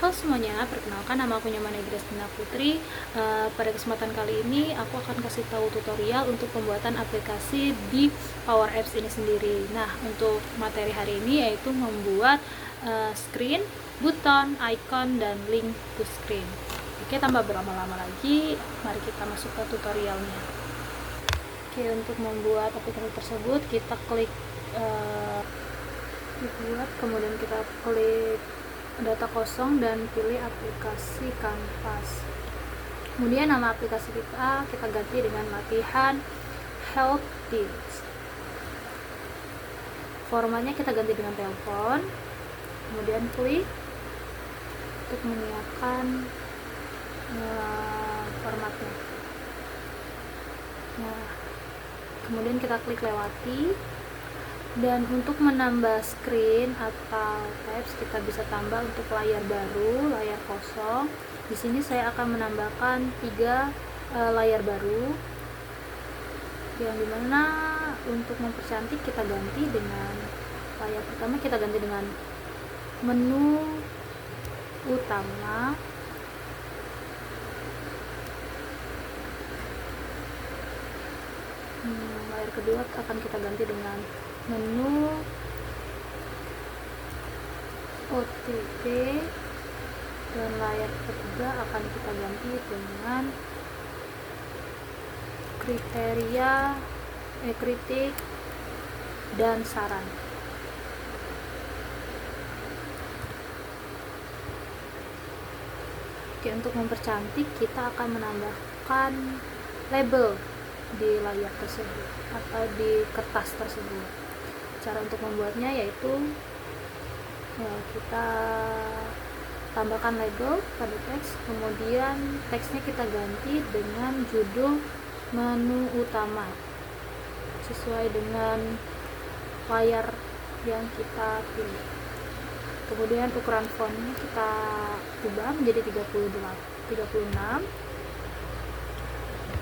Halo semuanya, perkenalkan nama aku Nyamane Grestina Putri. Pada kesempatan kali ini aku akan kasih tahu tutorial untuk pembuatan aplikasi di Power Apps ini sendiri. Nah, untuk materi hari ini yaitu membuat screen, button, icon, dan link to screen. Oke, tanpa berlama-lama lagi, mari kita masuk ke tutorialnya. Oke, untuk membuat aplikasi tersebut kita klik buat, kemudian kita klik data kosong dan pilih aplikasi Canvas. Kemudian nama aplikasi kita ganti dengan latihan help tips. Formatnya kita ganti dengan telepon. Kemudian klik untuk menyiapkan formatnya. Nah, kemudian kita klik lewati. Dan untuk menambah screen atau tabs kita bisa tambah untuk layar baru, layar kosong. Di sini saya akan menambahkan 3 layar baru, yang dimana untuk mempercantik kita ganti dengan layar pertama, kita ganti dengan menu utama. Layar kedua akan kita ganti dengan menu OTP, dan layar ketiga akan kita ganti dengan kriteria, kritik, dan saran. Oke, untuk mempercantik kita akan menambahkan label di layar tersebut atau di kertas tersebut. Cara untuk membuatnya yaitu kita tambahkan label pada teks, kemudian teksnya kita ganti dengan judul menu utama sesuai dengan layar yang kita pilih. Kemudian ukuran fontnya kita ubah menjadi 36.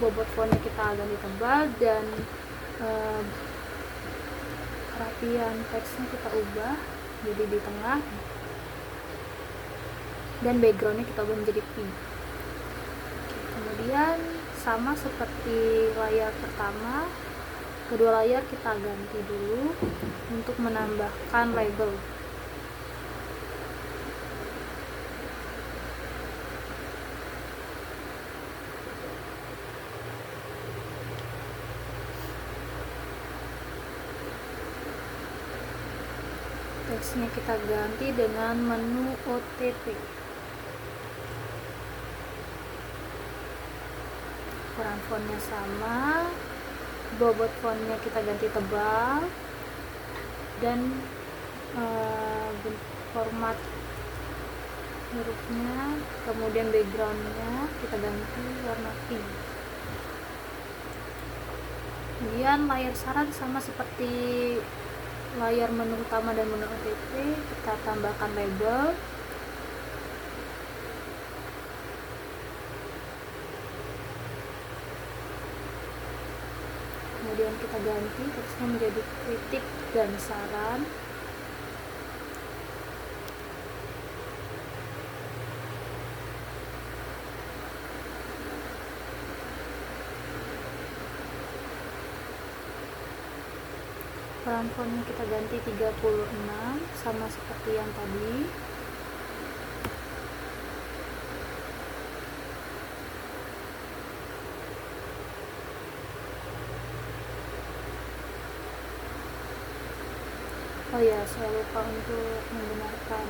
Bobot fontnya kita ganti tebal, dan kerapian teksnya kita ubah jadi di tengah, dan backgroundnya kita ubah menjadi pink. Kemudian sama seperti layar pertama, kedua layar kita ganti dulu untuk menambahkan label. Teksnya kita ganti dengan menu OTP. Ukuran fontnya sama, bobot fontnya kita ganti tebal, dan format hurufnya, kemudian backgroundnya kita ganti warna pink. Kemudian layar saran sama seperti layar menu utama dan menu OTP, kita tambahkan label. Kemudian kita ganti teksnya menjadi kritik dan saran. Ukuran fontnya kita ganti 36 sama seperti yang tadi. Oh ya, saya lupa untuk membenarkan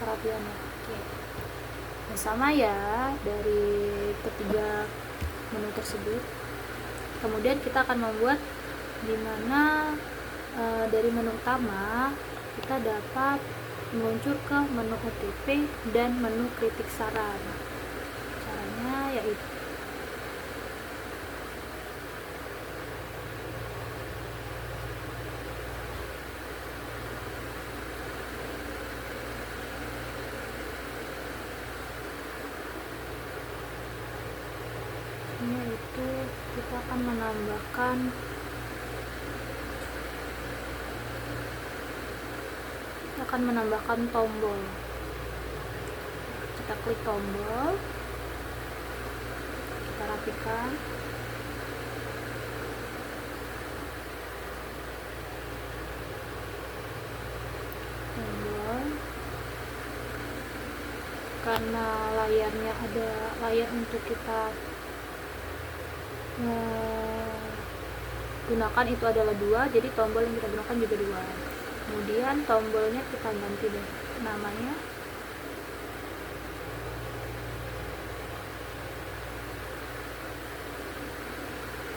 kerapiannya. Oke. Nah, sama ya dari ketiga menu tersebut. Kemudian kita akan membuat dimana dari menu utama kita dapat meluncur ke menu OTP dan menu kritik saran. Caranya yaitu kita akan menambahkan tombol. kita klik tombol, kita rapikan. Tombol, karena layarnya ada layar untuk kita gunakan itu adalah 2, jadi tombol yang kita gunakan juga 2. Kemudian tombolnya kita ganti deh namanya,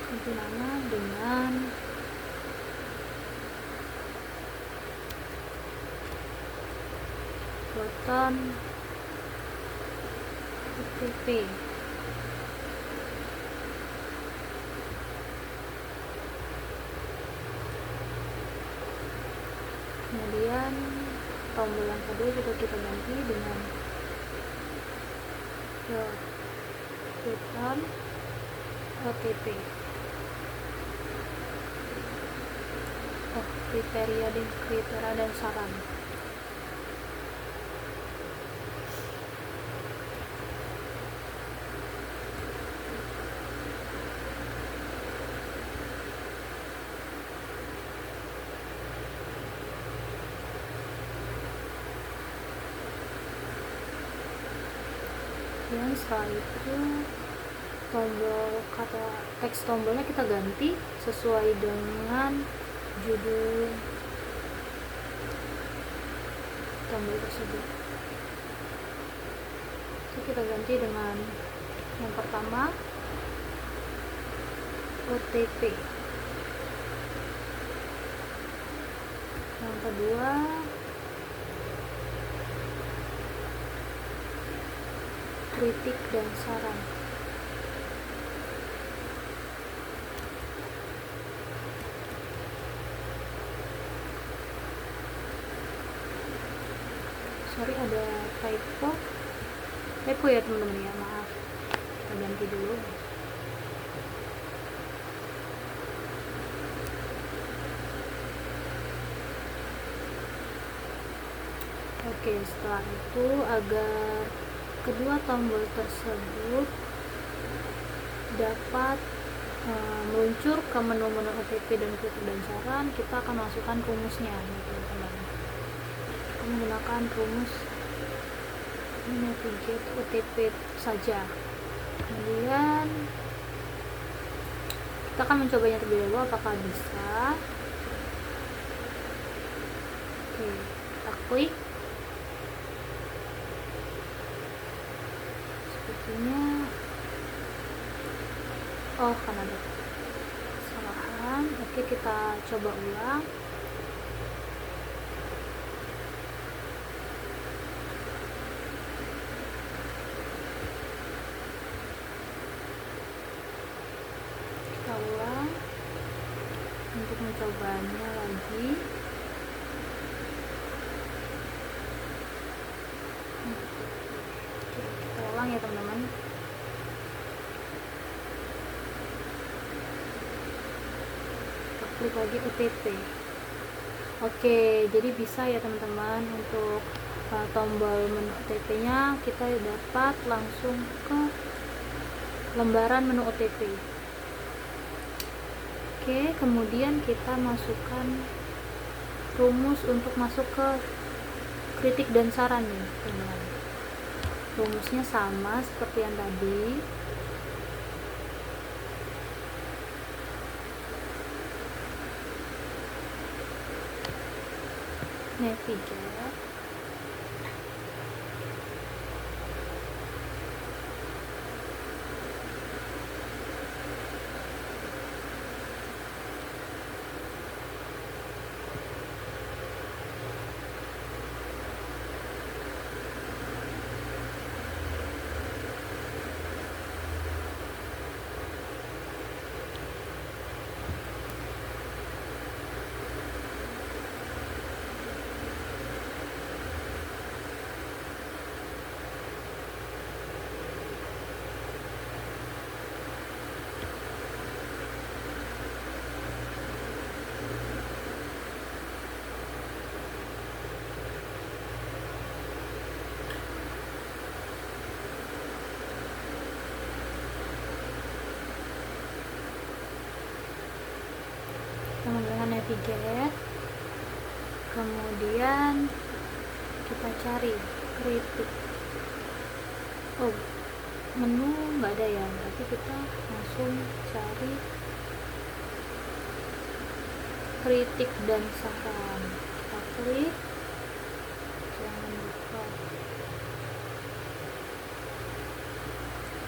ganti nama dengan button OTP. Kemudian tombol yang kedua juga kita ganti dengan button OTP. Kriteria dan saran. Dan setelah itu tombol kata teks tombolnya kita ganti sesuai dengan judul tombol tersebut. Itu kita ganti dengan yang pertama OTP, yang kedua kritik dan saran. Sorry, ada typo ya teman-teman ya, maaf. Kita ganti dulu. Oke, setelah itu agar kedua tombol tersebut dapat meluncur ke menu-menu OTP dan kritik dan saran, kita akan masukkan rumusnya, teman-teman. Menggunakan rumus navigate OTP saja. Kemudian kita akan mencobanya terlebih dahulu apakah bisa. Oke, kita klik. Sepertinya kan ada kesalahan. Oke, kita coba ulang. Kita ulang untuk mencobanya lagi. Kita ulang ya teman-teman. Klik lagi OTP. Oke, jadi bisa ya teman-teman untuk tombol menu OTP nya kita dapat langsung ke lembaran menu OTP. Oke, kemudian kita masukkan rumus untuk masuk ke kritik dan saran nih teman-teman. Rumusnya sama seperti yang tadi. Navigate, navigate, kemudian kita cari kritik. Oh, menu nggak ada ya, berarti kita langsung cari kritik dan saran. Kita klik, jangan lupa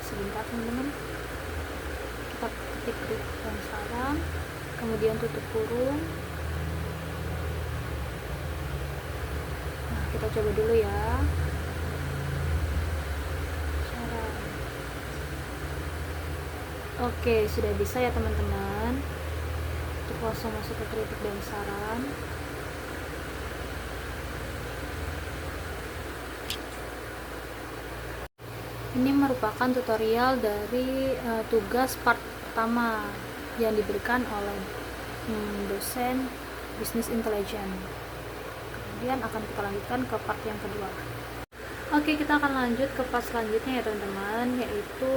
sebentar teman-teman, kita ketik kritik dan saran, kemudian tutup kurung. Nah, kita coba dulu ya. Oke, sudah bisa ya teman-teman. Untuk langsung masuk ke kritik dan saran. Ini merupakan tutorial dari tugas part pertama yang diberikan oleh dosen Business Intelligence. Kemudian akan kita lanjutkan ke part yang kedua. Oke, kita akan lanjut ke part selanjutnya ya teman-teman, yaitu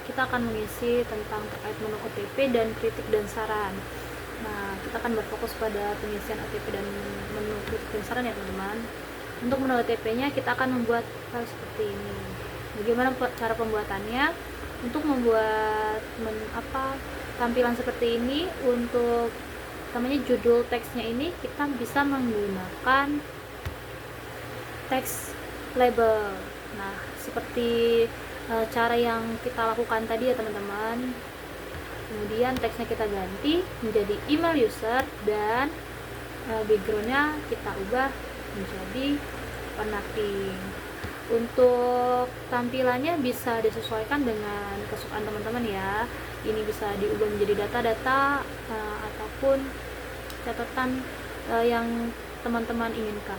kita akan mengisi tentang terkait menu OTP dan kritik dan saran. Nah, kita akan berfokus pada pengisian OTP dan menu kritik dan saran ya teman-teman. Untuk menu OTP-nya kita akan membuat file seperti ini. Bagaimana cara pembuatannya? Untuk membuat tampilan seperti ini, untuk judul teksnya ini kita bisa menggunakan teks label. Nah, seperti cara yang kita lakukan tadi ya teman-teman. Kemudian teksnya kita ganti menjadi email user dan backgroundnya kita ubah menjadi warna pink. Untuk tampilannya bisa disesuaikan dengan kesukaan teman-teman ya. Ini bisa diubah menjadi data-data ataupun catatan yang teman-teman inginkan.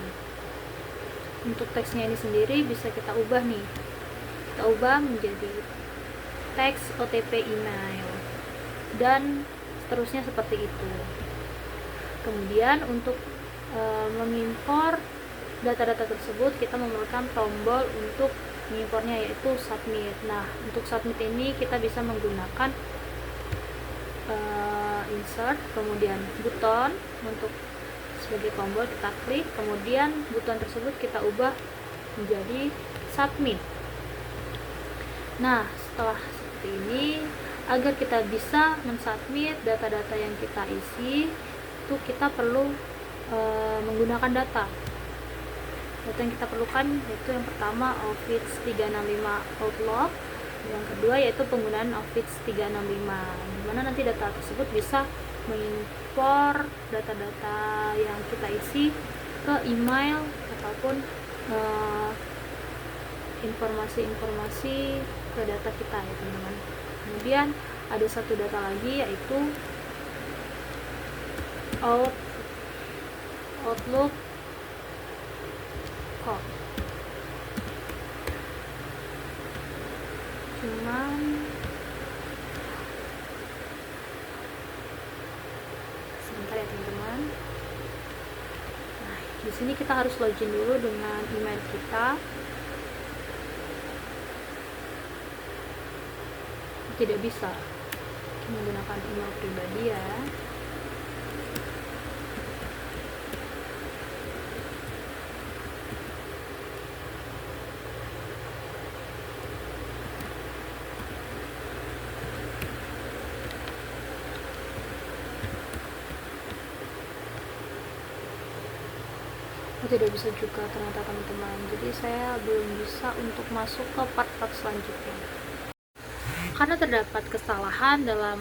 Untuk teksnya ini sendiri bisa kita ubah nih, kita ubah menjadi teks OTP email dan seterusnya seperti itu. Kemudian untuk mengimpor data-data tersebut kita memerlukan tombol untuk mengimpornya, yaitu submit. Nah, untuk submit ini kita bisa menggunakan insert, kemudian buton untuk sebagai tombol, kita klik, kemudian buton tersebut kita ubah menjadi submit. Nah, setelah seperti ini, agar kita bisa mensubmit data-data yang kita isi, itu kita perlu menggunakan data yang kita perlukan, yaitu yang pertama Office 365 Outlook, yang kedua yaitu penggunaan Office 365, dimana nanti data tersebut bisa mengimpor data-data yang kita isi ke email ataupun informasi-informasi ke data kita ya teman-teman. Kemudian ada satu data lagi, yaitu Outlook code. Cuman sebentar ya teman-teman. Nah, di sini kita harus login dulu dengan email kita. Tidak bisa menggunakan email pribadi ya. Tidak bisa juga ternyata teman-teman, jadi saya belum bisa untuk masuk ke part-part selanjutnya karena terdapat kesalahan dalam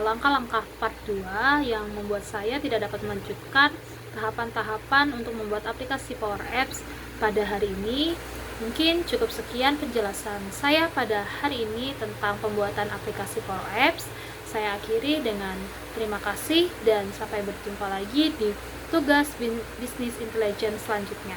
langkah-langkah part 2 yang membuat saya tidak dapat melanjutkan tahapan-tahapan untuk membuat aplikasi Power Apps pada hari ini. Mungkin cukup sekian penjelasan saya pada hari ini tentang pembuatan aplikasi Power Apps. Saya akhiri dengan terima kasih dan sampai berjumpa lagi di tugas Business Intelligence selanjutnya.